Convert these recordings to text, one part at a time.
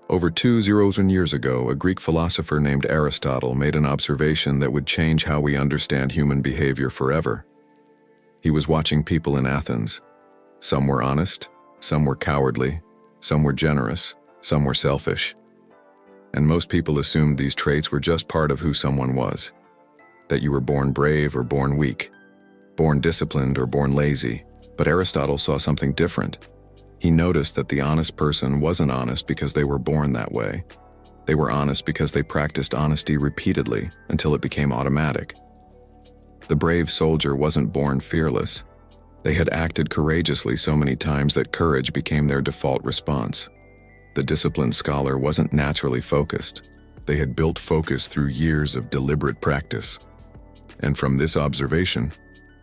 Over 2,000 years ago, a Greek philosopher named Aristotle made an observation that would change how we understand human behavior forever. He was watching people in Athens. Some were honest, some were cowardly, some were generous, some were selfish. And most people assumed these traits were just part of who someone was. That you were born brave or born weak, born disciplined or born lazy. But Aristotle saw something different. He noticed that the honest person wasn't honest because they were born that way. They were honest because they practiced honesty repeatedly until it became automatic. The brave soldier wasn't born fearless. They had acted courageously so many times that courage became their default response. The disciplined scholar wasn't naturally focused. They had built focus through years of deliberate practice. And from this observation,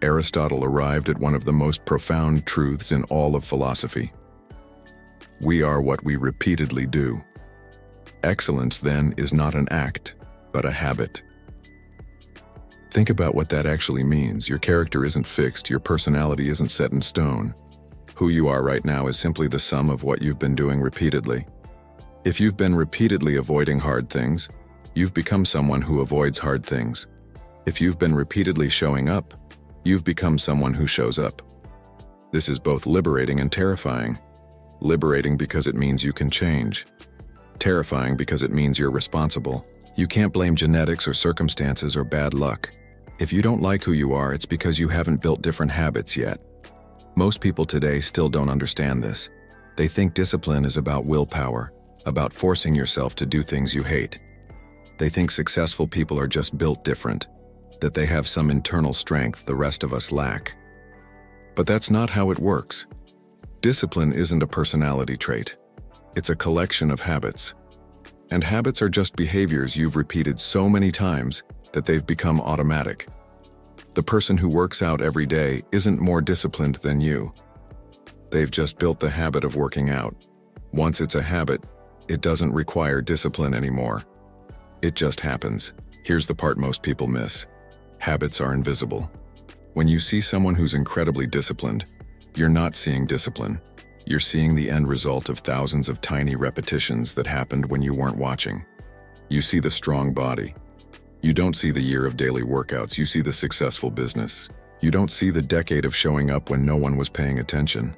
Aristotle arrived at one of the most profound truths in all of philosophy. We are what we repeatedly do. Excellence, then, is not an act, but a habit. Think about what that actually means. Your character isn't fixed, your personality isn't set in stone. Who you are right now is simply the sum of what you've been doing repeatedly. If you've been repeatedly avoiding hard things, you've become someone who avoids hard things. If you've been repeatedly showing up, you've become someone who shows up. This is both liberating and terrifying. Liberating because it means you can change. Terrifying because it means you're responsible. You can't blame genetics or circumstances or bad luck. If you don't like who you are, it's because you haven't built different habits yet. Most people today still don't understand this. They think discipline is about willpower, about forcing yourself to do things you hate. They think successful people are just built different, that they have some internal strength the rest of us lack. But that's not how it works. Discipline isn't a personality trait. It's a collection of habits. And habits are just behaviors you've repeated so many times that they've become automatic. The person who works out every day isn't more disciplined than you. They've just built the habit of working out. Once it's a habit, it doesn't require discipline anymore. It just happens. Here's the part most people miss. Habits are invisible. When you see someone who's incredibly disciplined, you're not seeing discipline. You're seeing the end result of thousands of tiny repetitions that happened when you weren't watching. You see the strong body. You don't see the year of daily workouts, you see the successful business. You don't see the decade of showing up when no one was paying attention.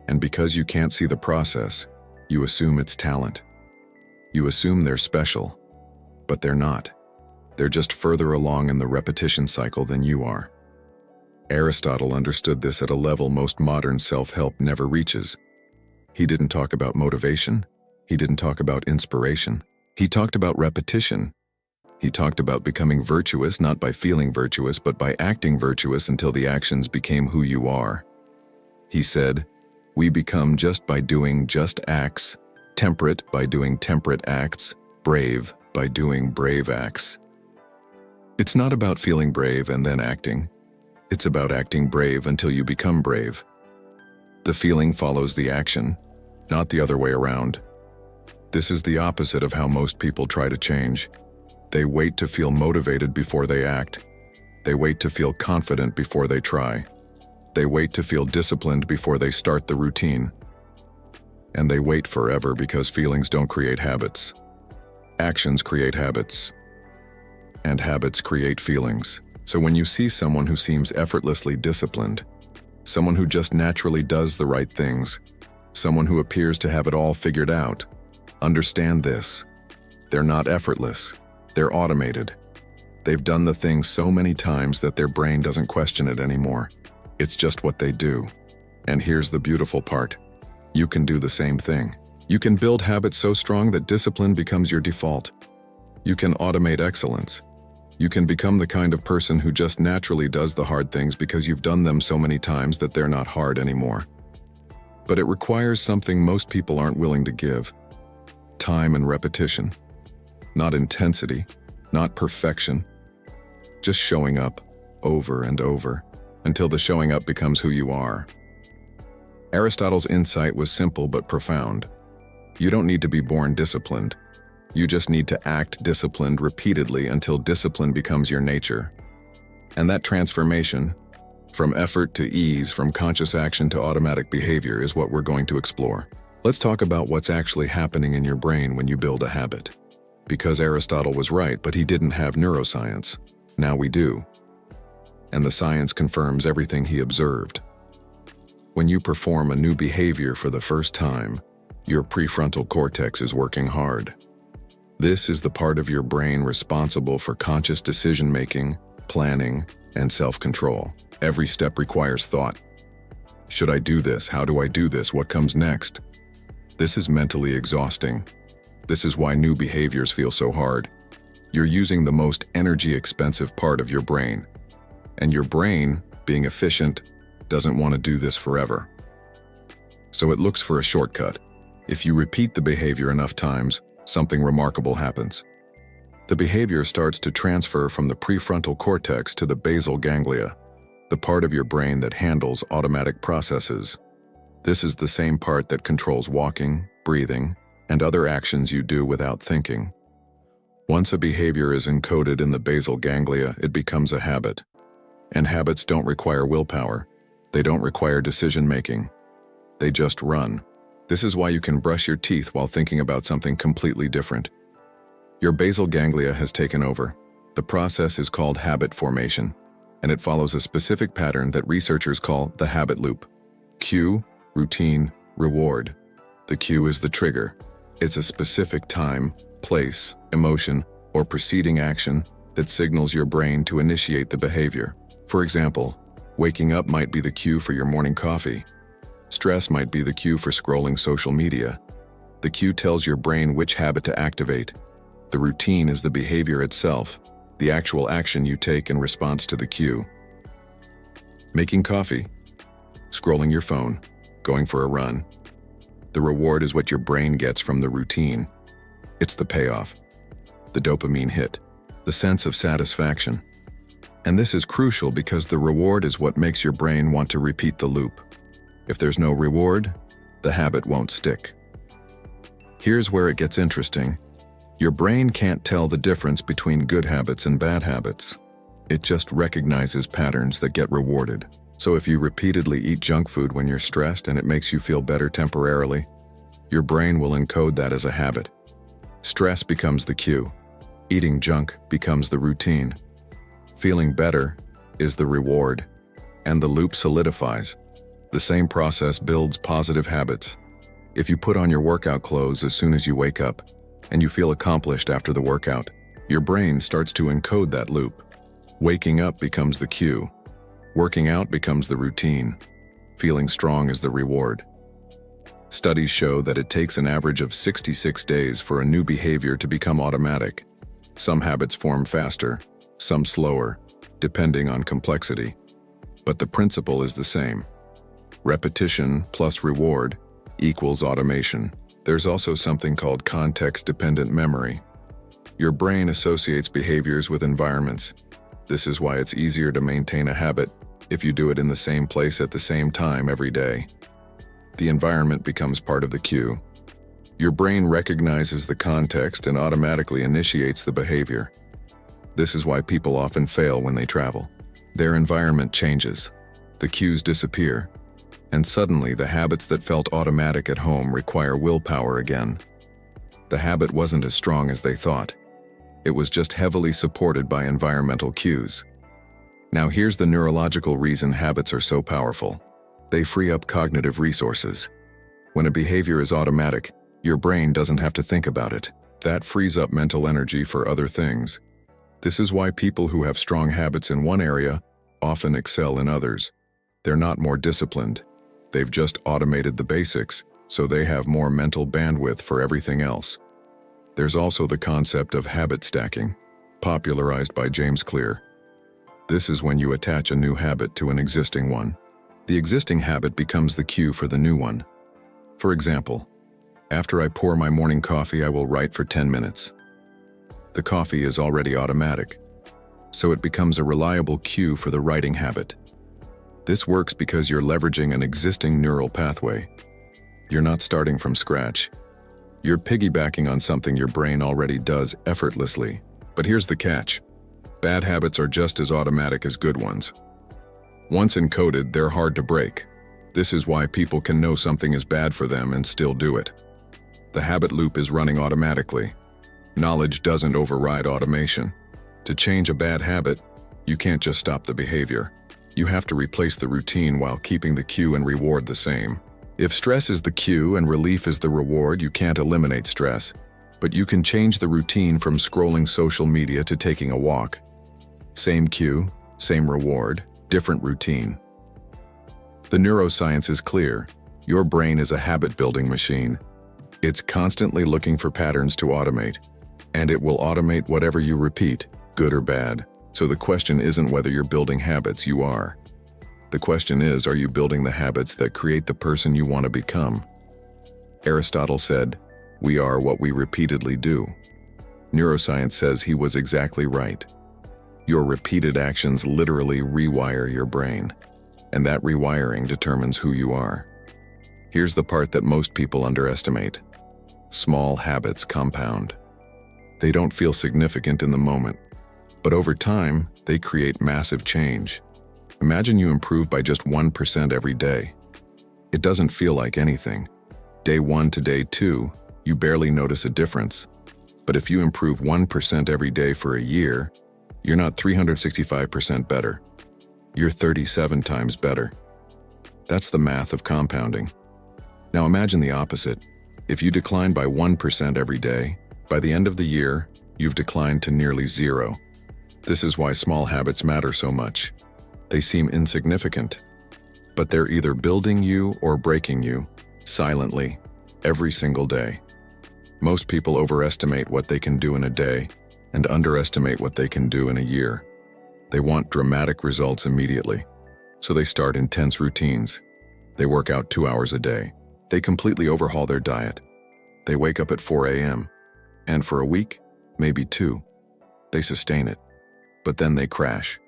And because you can't see the process, you assume it's talent. You assume they're special, but they're not. They're just further along in the repetition cycle than you are. Aristotle understood this at a level most modern self-help never reaches. He didn't talk about motivation. He didn't talk about inspiration. He talked about repetition. He talked about becoming virtuous not by feeling virtuous, but by acting virtuous until the actions became who you are. He said, "We become just by doing just acts, temperate by doing temperate acts, brave by doing brave acts." It's not about feeling brave and then acting. It's about acting brave until you become brave. The feeling follows the action, not the other way around. This is the opposite of how most people try to change. They wait to feel motivated before they act. They wait to feel confident before they try. They wait to feel disciplined before they start the routine. And they wait forever because feelings don't create habits. Actions create habits. And habits create feelings. So when you see someone who seems effortlessly disciplined, someone who just naturally does the right things, someone who appears to have it all figured out, understand this. They're not effortless. They're automated. They've done the thing so many times that their brain doesn't question it anymore. It's just what they do. And here's the beautiful part. You can do the same thing. You can build habits so strong that discipline becomes your default. You can automate excellence. You can become the kind of person who just naturally does the hard things because you've done them so many times that they're not hard anymore. But it requires something most people aren't willing to give. Time and repetition. Not intensity, not perfection. Just showing up, over and over, until the showing up becomes who you are. Aristotle's insight was simple but profound. You don't need to be born disciplined. You just need to act disciplined repeatedly until discipline becomes your nature. And that transformation, from effort to ease, from conscious action to automatic behavior, is what we're going to explore. Let's talk about what's actually happening in your brain when you build a habit. Because Aristotle was right, but he didn't have neuroscience. Now we do. And the science confirms everything he observed. When you perform a new behavior for the first time, your prefrontal cortex is working hard. This is the part of your brain responsible for conscious decision-making, planning, and self-control. Every step requires thought. Should I do this? How do I do this? What comes next? This is mentally exhausting. This is why new behaviors feel so hard. You're using the most energy-expensive part of your brain. And your brain, being efficient, doesn't want to do this forever. So it looks for a shortcut. If you repeat the behavior enough times, something remarkable happens. The behavior starts to transfer from the prefrontal cortex to the basal ganglia, the part of your brain that handles automatic processes. This is the same part that controls walking, breathing, and other actions you do without thinking. Once a behavior is encoded in the basal ganglia, it becomes a habit. And habits don't require willpower. They don't require decision-making. They just run. This is why you can brush your teeth while thinking about something completely different. Your basal ganglia has taken over. The process is called habit formation, and it follows a specific pattern that researchers call the habit loop. Cue, routine, reward. The cue is the trigger. It's a specific time, place, emotion, or preceding action that signals your brain to initiate the behavior. For example, waking up might be the cue for your morning coffee. Stress might be the cue for scrolling social media. The cue tells your brain which habit to activate. The routine is the behavior itself, the actual action you take in response to the cue. Making coffee, scrolling your phone, going for a run. The reward is what your brain gets from the routine. It's the payoff, the dopamine hit, the sense of satisfaction. And this is crucial because the reward is what makes your brain want to repeat the loop. If there's no reward, the habit won't stick. Here's where it gets interesting. Your brain can't tell the difference between good habits and bad habits. It just recognizes patterns that get rewarded. So if you repeatedly eat junk food when you're stressed and it makes you feel better temporarily, your brain will encode that as a habit. Stress becomes the cue. Eating junk becomes the routine. Feeling better is the reward, and the loop solidifies. The same process builds positive habits. If you put on your workout clothes as soon as you wake up, and you feel accomplished after the workout, your brain starts to encode that loop. Waking up becomes the cue. Working out becomes the routine. Feeling strong is the reward. Studies show that it takes an average of 66 days for a new behavior to become automatic. Some habits form faster, some slower, depending on complexity. But the principle is the same. Repetition plus reward equals automation. There's also something called context-dependent memory. Your brain associates behaviors with environments. This is why it's easier to maintain a habit if you do it in the same place at the same time every day. The environment becomes part of the cue. Your brain recognizes the context and automatically initiates the behavior. This is why people often fail when they travel. Their environment changes. The cues disappear. And suddenly, the habits that felt automatic at home require willpower again. The habit wasn't as strong as they thought. It was just heavily supported by environmental cues. Now here's the neurological reason habits are so powerful. They free up cognitive resources. When a behavior is automatic, your brain doesn't have to think about it. That frees up mental energy for other things. This is why people who have strong habits in one area often excel in others. They're not more disciplined. They've just automated the basics, so they have more mental bandwidth for everything else. There's also the concept of habit stacking, popularized by James Clear. This is when you attach a new habit to an existing one. The existing habit becomes the cue for the new one. For example, after I pour my morning coffee, I will write for 10 minutes. The coffee is already automatic, so it becomes a reliable cue for the writing habit. This works because you're leveraging an existing neural pathway. You're not starting from scratch. You're piggybacking on something your brain already does effortlessly. But here's the catch. Bad habits are just as automatic as good ones. Once encoded, they're hard to break. This is why people can know something is bad for them and still do it. The habit loop is running automatically. Knowledge doesn't override automation. To change a bad habit, you can't just stop the behavior. You have to replace the routine while keeping the cue and reward the same. If stress is the cue and relief is the reward, you can't eliminate stress. But you can change the routine from scrolling social media to taking a walk. Same cue, same reward, different routine. The neuroscience is clear. Your brain is a habit-building machine. It's constantly looking for patterns to automate. And it will automate whatever you repeat, good or bad. So the question isn't whether you're building habits, you are. The question is, are you building the habits that create the person you want to become? Aristotle said, "We are what we repeatedly do." Neuroscience says he was exactly right. Your repeated actions literally rewire your brain, and that rewiring determines who you are. Here's the part that most people underestimate. Small habits compound. They don't feel significant in the moment, but over time, they create massive change. Imagine you improve by just 1% every day. It doesn't feel like anything. Day 1 to day 2, you barely notice a difference. But if you improve 1% every day for a year, you're not 365% better. You're 37 times better. That's the math of compounding. Now imagine the opposite. If you decline by 1% every day, by the end of the year, you've declined to nearly 0. This is why small habits matter so much. They seem insignificant, but they're either building you or breaking you, silently, every single day. Most people overestimate what they can do in a day and underestimate what they can do in a year. They want dramatic results immediately, so they start intense routines. They work out 2 hours a day. They completely overhaul their diet. They wake up at 4 a.m. And for a week, maybe 2, they sustain it. But then they crash,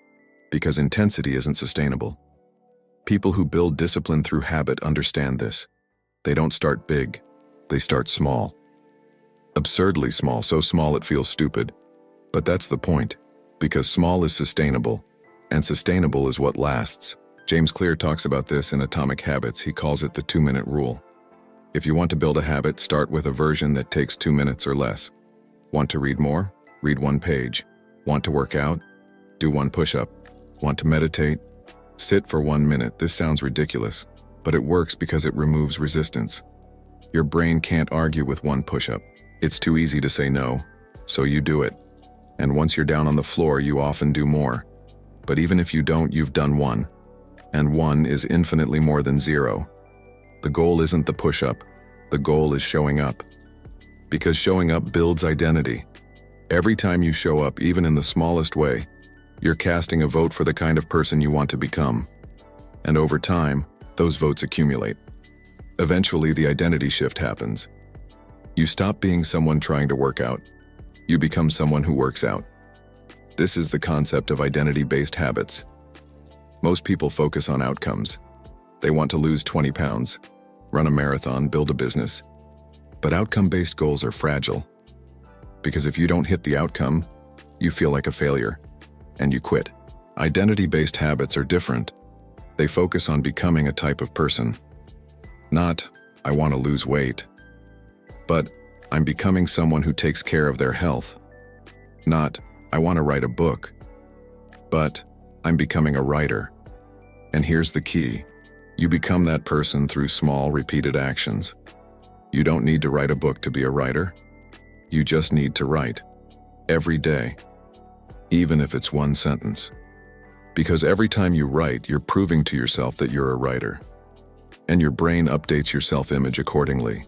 because intensity isn't sustainable. People who build discipline through habit understand this. They don't start big, they start small. Absurdly small, so small it feels stupid. But that's the point, because small is sustainable, and sustainable is what lasts. James Clear talks about this in Atomic Habits. He calls it the 2-minute rule. If you want to build a habit, start with a version that takes 2 minutes or less. Want to read more? Read 1 page. Want to work out? Do 1 push-up. Want to meditate? Sit for 1 minute. This sounds ridiculous, but it works because it removes resistance. Your brain can't argue with 1 push-up. It's too easy to say no, so you do it. And once you're down on the floor, you often do more. But even if you don't, you've done 1. And 1 is infinitely more than 0. The goal isn't the push-up. The goal is showing up. Because showing up builds identity. Every time you show up, even in the smallest way, you're casting a vote for the kind of person you want to become. And over time, those votes accumulate. Eventually, the identity shift happens. You stop being someone trying to work out. You become someone who works out. This is the concept of identity-based habits. Most people focus on outcomes. They want to lose 20 pounds, run a marathon, build a business. But outcome-based goals are fragile. Because if you don't hit the outcome, you feel like a failure, and you quit. Identity-based habits are different. They focus on becoming a type of person. Not, I want to lose weight, but I'm becoming someone who takes care of their health. Not, I want to write a book, but I'm becoming a writer. And here's the key. You become that person through small, repeated actions. You don't need to write a book to be a writer. You just need to write. Every day. Even if it's 1 sentence. Because every time you write, you're proving to yourself that you're a writer. And your brain updates your self-image accordingly.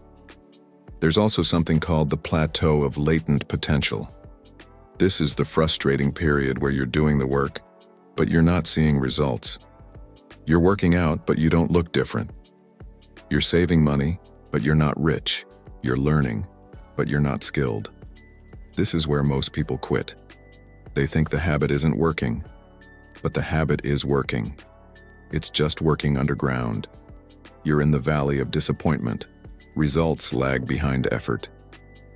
There's also something called the plateau of latent potential. This is the frustrating period where you're doing the work, but you're not seeing results. You're working out, but you don't look different. You're saving money, but you're not rich. You're learning, but you're not skilled. This is where most people quit. They think the habit isn't working, but the habit is working. It's just working underground. You're in the valley of disappointment. Results lag behind effort.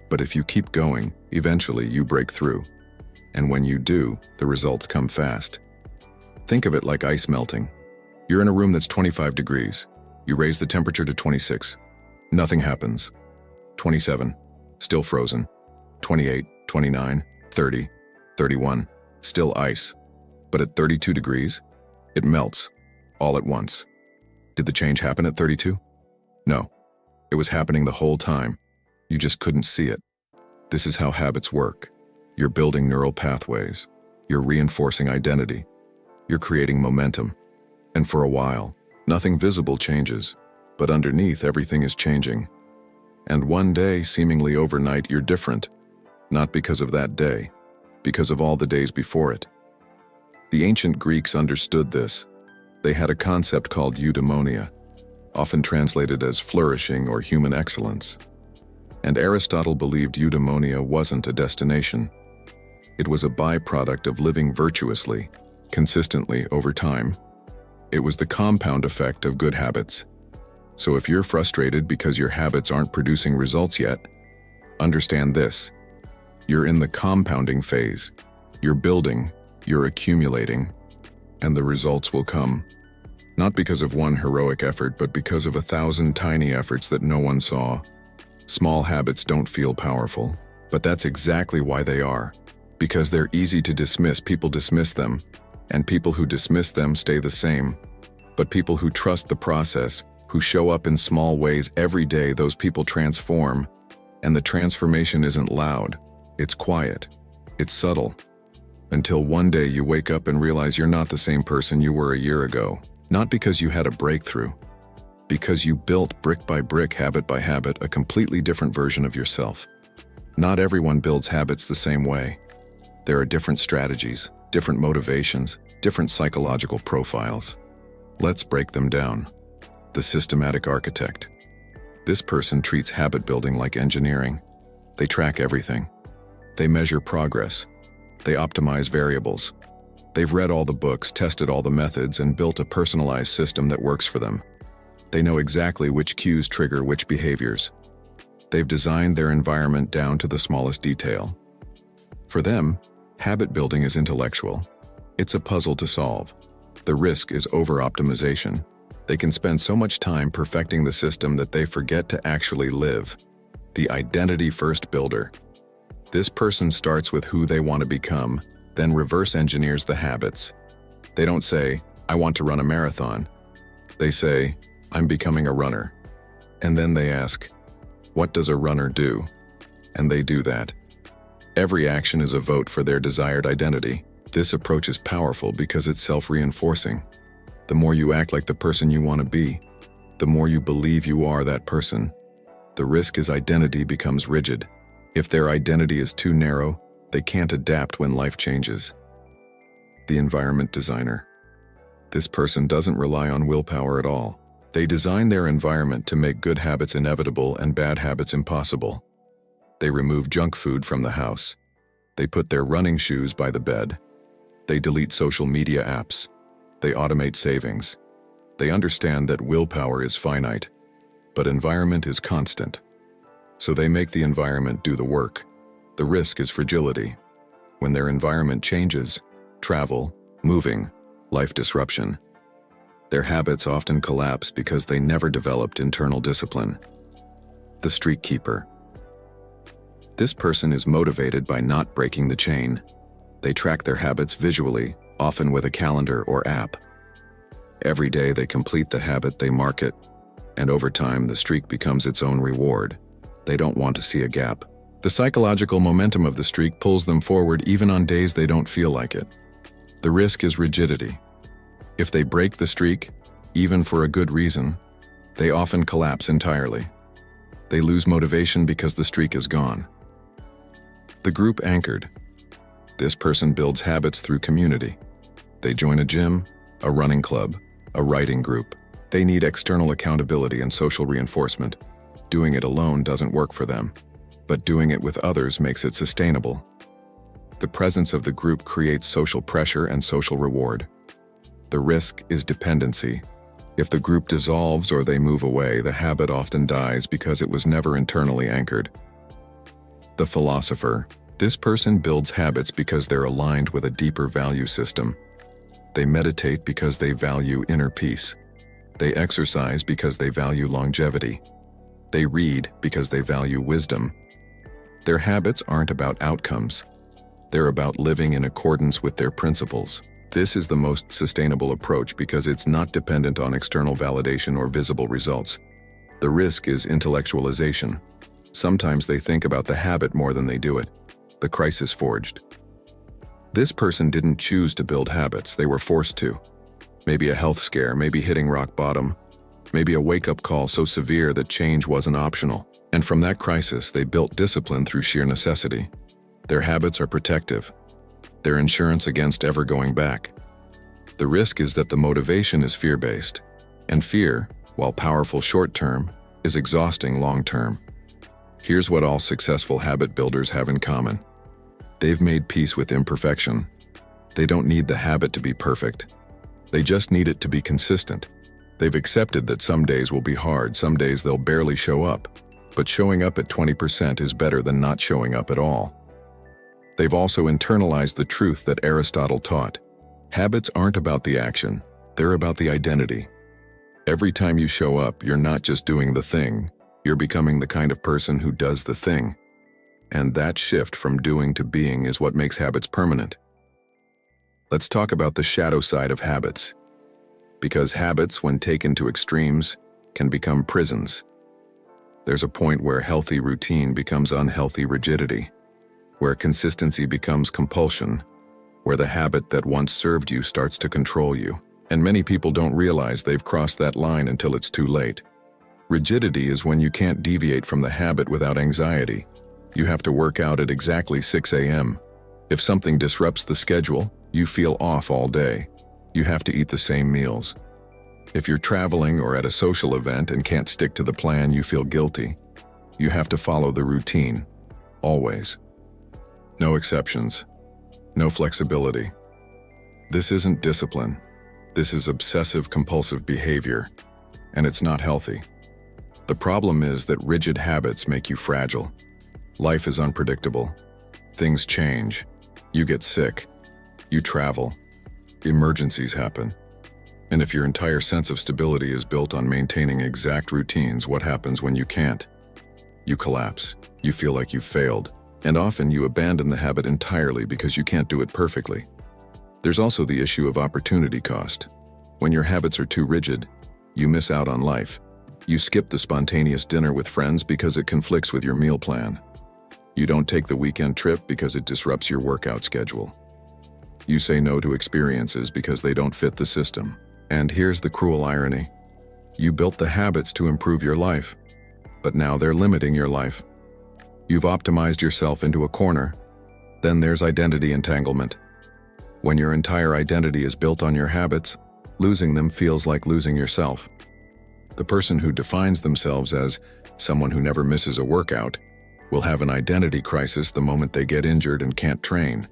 But if you keep going, eventually you break through. And when you do, the results come fast. Think of it like ice melting. You're in a room that's 25 degrees. You raise the temperature to 26. Nothing happens. 27. Still frozen. 28, 29, 30, 31. Still ice. But at 32 degrees, it melts, all at once. Did the change happen at 32? No. It was happening the whole time. You just couldn't see it. This is how habits work. You're building neural pathways. You're reinforcing identity. You're creating momentum. And for a while, nothing visible changes, but underneath everything is changing. And one day, seemingly overnight, you're different. Not because of that day, because of all the days before it. The ancient Greeks understood this. They had a concept called eudaimonia, often translated as flourishing or human excellence. And Aristotle believed eudaimonia wasn't a destination. It was a byproduct of living virtuously, consistently over time. It was the compound effect of good habits. So if you're frustrated because your habits aren't producing results yet, understand this. You're in the compounding phase. You're building, you're accumulating, and the results will come. Not because of one heroic effort, but because of 1,000 tiny efforts that no one saw. Small habits don't feel powerful, but that's exactly why they are. Because they're easy to dismiss, people dismiss them, and people who dismiss them stay the same. But people who trust the process, who show up in small ways every day, those people transform. And the transformation isn't loud, it's quiet, it's subtle. Until one day you wake up and realize you're not the same person you were a year ago. Not because you had a breakthrough, because you built brick by brick, habit by habit, a completely different version of yourself. Not everyone builds habits the same way. There are different strategies, different motivations, different psychological profiles. Let's break them down. The systematic architect. This person treats habit building like engineering. They track everything. They measure progress. They optimize variables. They've read all the books, tested all the methods, and built a personalized system that works for them. They know exactly which cues trigger which behaviors. They've designed their environment down to the smallest detail. For them, habit building is intellectual. It's a puzzle to solve. The risk is over-optimization. They can spend so much time perfecting the system that they forget to actually live. The identity-first builder. This person starts with who they want to become, then reverse engineers the habits. They don't say, I want to run a marathon. They say, I'm becoming a runner. And then they ask, what does a runner do? And they do that. Every action is a vote for their desired identity. This approach is powerful because it's self-reinforcing. The more you act like the person you want to be, the more you believe you are that person. The risk is identity becomes rigid. If their identity is too narrow, they can't adapt when life changes. The environment designer. This person doesn't rely on willpower at all. They design their environment to make good habits inevitable and bad habits impossible. They remove junk food from the house. They put their running shoes by the bed. They delete social media apps. They automate savings. They understand that willpower is finite, but environment is constant. So they make the environment do the work. The risk is fragility. When their environment changes, travel, moving, life disruption, their habits often collapse because they never developed internal discipline. The streak keeper. This person is motivated by not breaking the chain. They track their habits visually, often with a calendar or app. Every day they complete the habit, they mark it, and over time the streak becomes its own reward. They don't want to see a gap. The psychological momentum of the streak pulls them forward even on days they don't feel like it. The risk is rigidity. If they break the streak, even for a good reason, they often collapse entirely. They lose motivation because the streak is gone. The group anchored. This person builds habits through community. They join a gym, a running club, a writing group. They need external accountability and social reinforcement. Doing it alone doesn't work for them, but doing it with others makes it sustainable. The presence of the group creates social pressure and social reward. The risk is dependency. If the group dissolves or they move away, the habit often dies because it was never internally anchored. The philosopher. This person builds habits because they're aligned with a deeper value system. They meditate because they value inner peace. They exercise because they value longevity. They read because they value wisdom. Their habits aren't about outcomes. They're about living in accordance with their principles. This is the most sustainable approach because it's not dependent on external validation or visible results. The risk is intellectualization. Sometimes they think about the habit more than they do it. The crisis forged. This person didn't choose to build habits, they were forced to. Maybe a health scare, maybe hitting rock bottom, maybe a wake-up call so severe that change wasn't optional. And from that crisis, they built discipline through sheer necessity. Their habits are protective. Their insurance against ever going back. The risk is that the motivation is fear-based. And fear, while powerful short-term, is exhausting long-term. Here's what all successful habit builders have in common. They've made peace with imperfection. They don't need the habit to be perfect. They just need it to be consistent. They've accepted that some days will be hard, some days they'll barely show up. But showing up at 20% is better than not showing up at all. They've also internalized the truth that Aristotle taught. Habits aren't about the action, they're about the identity. Every time you show up, you're not just doing the thing, you're becoming the kind of person who does the thing. And that shift from doing to being is what makes habits permanent. Let's talk about the shadow side of habits. Because habits, when taken to extremes, can become prisons. There's a point where healthy routine becomes unhealthy rigidity, where consistency becomes compulsion, where the habit that once served you starts to control you. And many people don't realize they've crossed that line until it's too late. Rigidity is when you can't deviate from the habit without anxiety. You have to work out at exactly 6 a.m. If something disrupts the schedule, you feel off all day. You have to eat the same meals. If you're traveling or at a social event and can't stick to the plan, you feel guilty. You have to follow the routine. Always. No exceptions. No flexibility. This isn't discipline. This is obsessive-compulsive behavior, and it's not healthy. The problem is that rigid habits make you fragile. Life is unpredictable. Things change. You get sick. You travel. Emergencies happen. And if your entire sense of stability is built on maintaining exact routines, what happens when you can't? You collapse. You feel like you've failed. And often you abandon the habit entirely because you can't do it perfectly. There's also the issue of opportunity cost. When your habits are too rigid, you miss out on life. You skip the spontaneous dinner with friends because it conflicts with your meal plan. You don't take the weekend trip because it disrupts your workout schedule. You say no to experiences because they don't fit the system. And here's the cruel irony. You built the habits to improve your life, but now they're limiting your life. You've optimized yourself into a corner. Then there's identity entanglement. When your entire identity is built on your habits, losing them feels like losing yourself. The person who defines themselves as someone who never misses a workout will have an identity crisis the moment they get injured and can't train.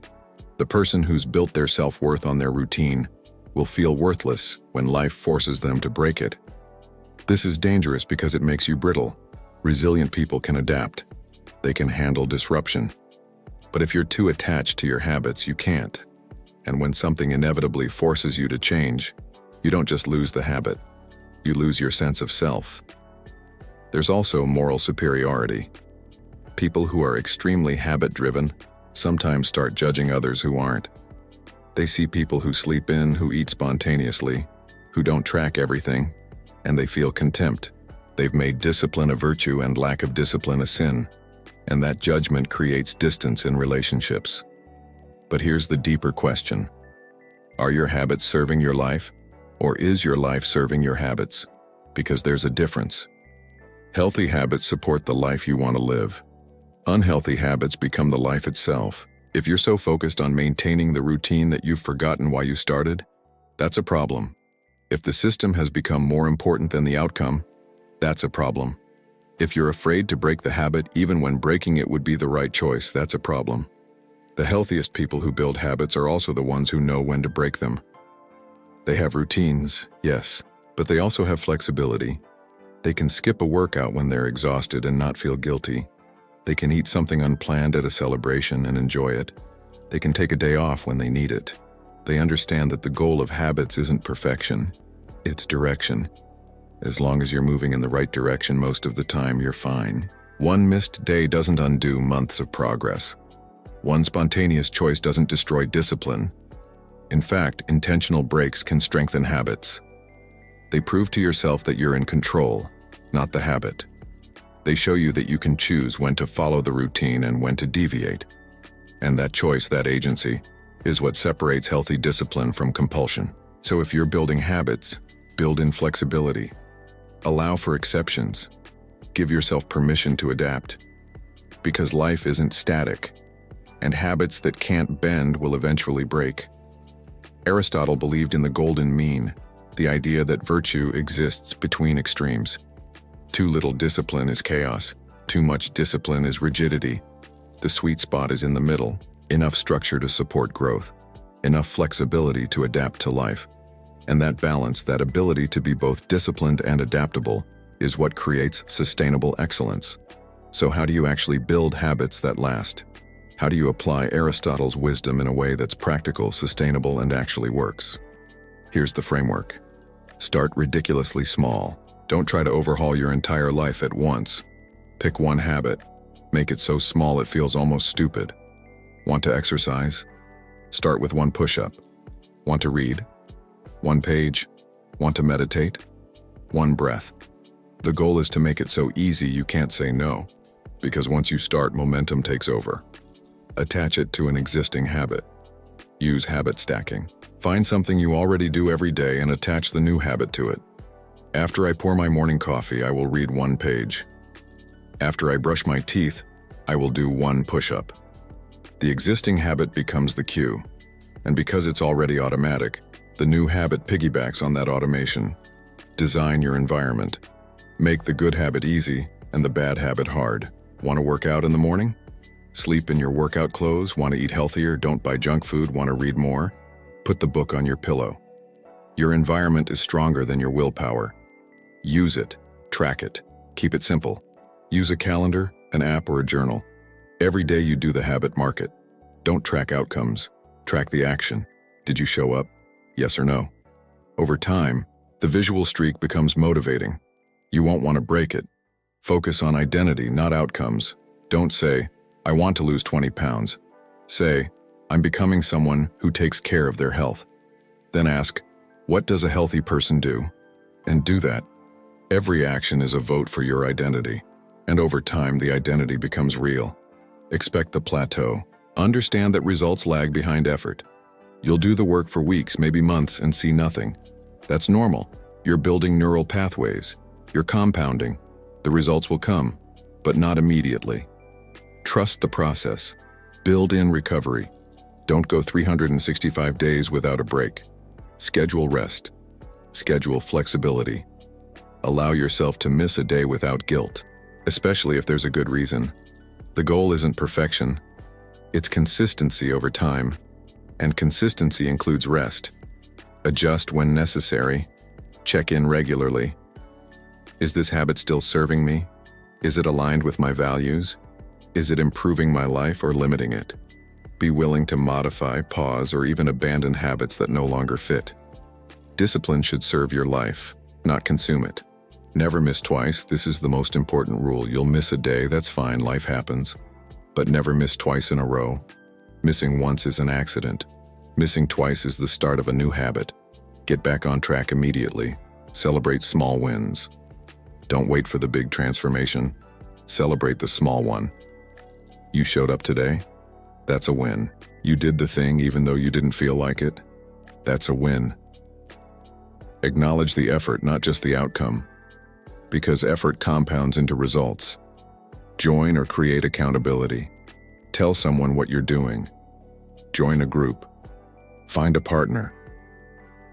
The person who's built their self-worth on their routine will feel worthless when life forces them to break it. This is dangerous because it makes you brittle. Resilient people can adapt. They can handle disruption. But if you're too attached to your habits, you can't. And when something inevitably forces you to change, you don't just lose the habit. You lose your sense of self. There's also moral superiority. People who are extremely habit-driven sometimes start judging others who aren't. They see people who sleep in, who eat spontaneously, who don't track everything, and they feel contempt. They've made discipline a virtue and lack of discipline a sin, and that judgment creates distance in relationships. But here's the deeper question. Are your habits serving your life, or is your life serving your habits? Because there's a difference. Healthy habits support the life you want to live. Unhealthy habits become the life itself. If you're so focused on maintaining the routine that you've forgotten why you started, that's a problem. If the system has become more important than the outcome, that's a problem. If you're afraid to break the habit even when breaking it would be the right choice, that's a problem. The healthiest people who build habits are also the ones who know when to break them. They have routines, yes, but they also have flexibility. They can skip a workout when they're exhausted and not feel guilty. They can eat something unplanned at a celebration and enjoy it. They can take a day off when they need it. They understand that the goal of habits isn't perfection, it's direction. As long as you're moving in the right direction most of the time, you're fine. One missed day doesn't undo months of progress. One spontaneous choice doesn't destroy discipline. In fact, intentional breaks can strengthen habits. They prove to yourself that you're in control, not the habit. They show you that you can choose when to follow the routine and when to deviate. And that choice, that agency, is what separates healthy discipline from compulsion. So if you're building habits, build in flexibility. Allow for exceptions. Give yourself permission to adapt. Because life isn't static, and habits that can't bend will eventually break. Aristotle believed in the golden mean, the idea that virtue exists between extremes. Too little discipline is chaos. Too much discipline is rigidity. The sweet spot is in the middle, enough structure to support growth, enough flexibility to adapt to life. And that balance, that ability to be both disciplined and adaptable, is what creates sustainable excellence. So how do you actually build habits that last? How do you apply Aristotle's wisdom in a way that's practical, sustainable, and actually works? Here's the framework. Start ridiculously small. Don't try to overhaul your entire life at once. Pick one habit. Make it so small it feels almost stupid. Want to exercise? Start with one push-up. Want to read? One page? Want to meditate? One breath. The goal is to make it so easy you can't say no, because once you start, momentum takes over. Attach it to an existing habit. Use habit stacking. Find something you already do every day and attach the new habit to it. After I pour my morning coffee, I will read one page. After I brush my teeth, I will do one push-up. The existing habit becomes the cue, and because it's already automatic, the new habit piggybacks on that automation. Design your environment. Make the good habit easy and the bad habit hard. Want to work out in the morning? Sleep in your workout clothes? Want to eat healthier? Don't buy junk food? Want to read more? Put the book on your pillow. Your environment is stronger than your willpower. Use it. Track it. Keep it simple. Use a calendar, an app, or a journal. Every day you do the habit, mark it. Don't track outcomes. Track the action. Did you show up? Yes or no? Over time, the visual streak becomes motivating. You won't want to break it. Focus on identity, not outcomes. Don't say, I want to lose 20 pounds. Say, I'm becoming someone who takes care of their health. Then ask, what does a healthy person do? And do that. Every action is a vote for your identity. And over time, the identity becomes real. Expect the plateau. Understand that results lag behind effort. You'll do the work for weeks, maybe months, and see nothing. That's normal. You're building neural pathways. You're compounding. The results will come, but not immediately. Trust the process. Build in recovery. Don't go 365 days without a break. Schedule rest. Schedule flexibility. Allow yourself to miss a day without guilt, especially if there's a good reason. The goal isn't perfection. It's consistency over time, and consistency includes rest. Adjust when necessary. Check in regularly. Is this habit still serving me? Is it aligned with my values? Is it improving my life or limiting it? Be willing to modify, pause, or even abandon habits that no longer fit. Discipline should serve your life, not consume it. Never miss twice. This is the most important rule. You'll miss a day, that's fine, life happens. But never miss twice in a row. Missing once is an accident. Missing twice is the start of a new habit. Get back on track immediately. Celebrate small wins. Don't wait for the big transformation. Celebrate the small one. You showed up today? That's a win. You did the thing even though you didn't feel like it? That's a win. Acknowledge the effort, not just the outcome. Because effort compounds into results. Join or create accountability. Tell someone what you're doing. Join a group. Find a partner.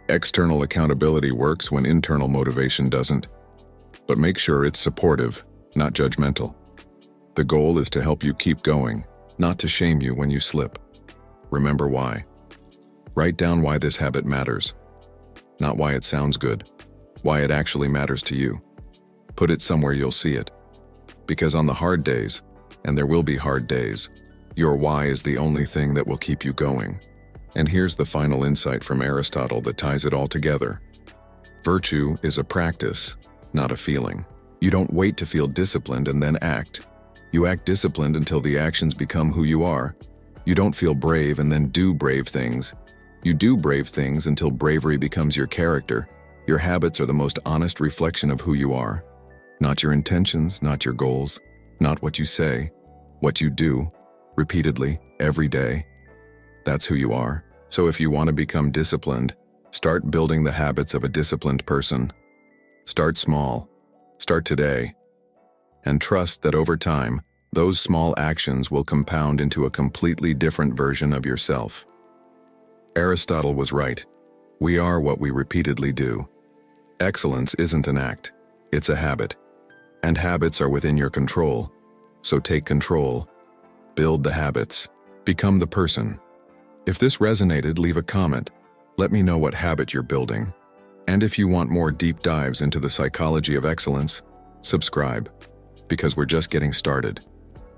External accountability works when internal motivation doesn't. But make sure it's supportive, not judgmental. The goal is to help you keep going, not to shame you when you slip. Remember why. Write down why this habit matters. Not why it sounds good, why it actually matters to you. Put it somewhere you'll see it. Because on the hard days, and there will be hard days, your why is the only thing that will keep you going. And here's the final insight from Aristotle that ties it all together. Virtue is a practice, not a feeling. You don't wait to feel disciplined and then act. You act disciplined until the actions become who you are. You don't feel brave and then do brave things. You do brave things until bravery becomes your character. Your habits are the most honest reflection of who you are. Not your intentions, not your goals, not what you say, what you do, repeatedly, every day. That's who you are. So if you want to become disciplined, start building the habits of a disciplined person. Start small. Start today. And trust that over time, those small actions will compound into a completely different version of yourself. Aristotle was right. We are what we repeatedly do. Excellence isn't an act, it's a habit. And habits are within your control. So take control. Build the habits. Become the person. If this resonated, leave a comment. Let me know what habit you're building. And if you want more deep dives into the psychology of excellence, subscribe, because we're just getting started.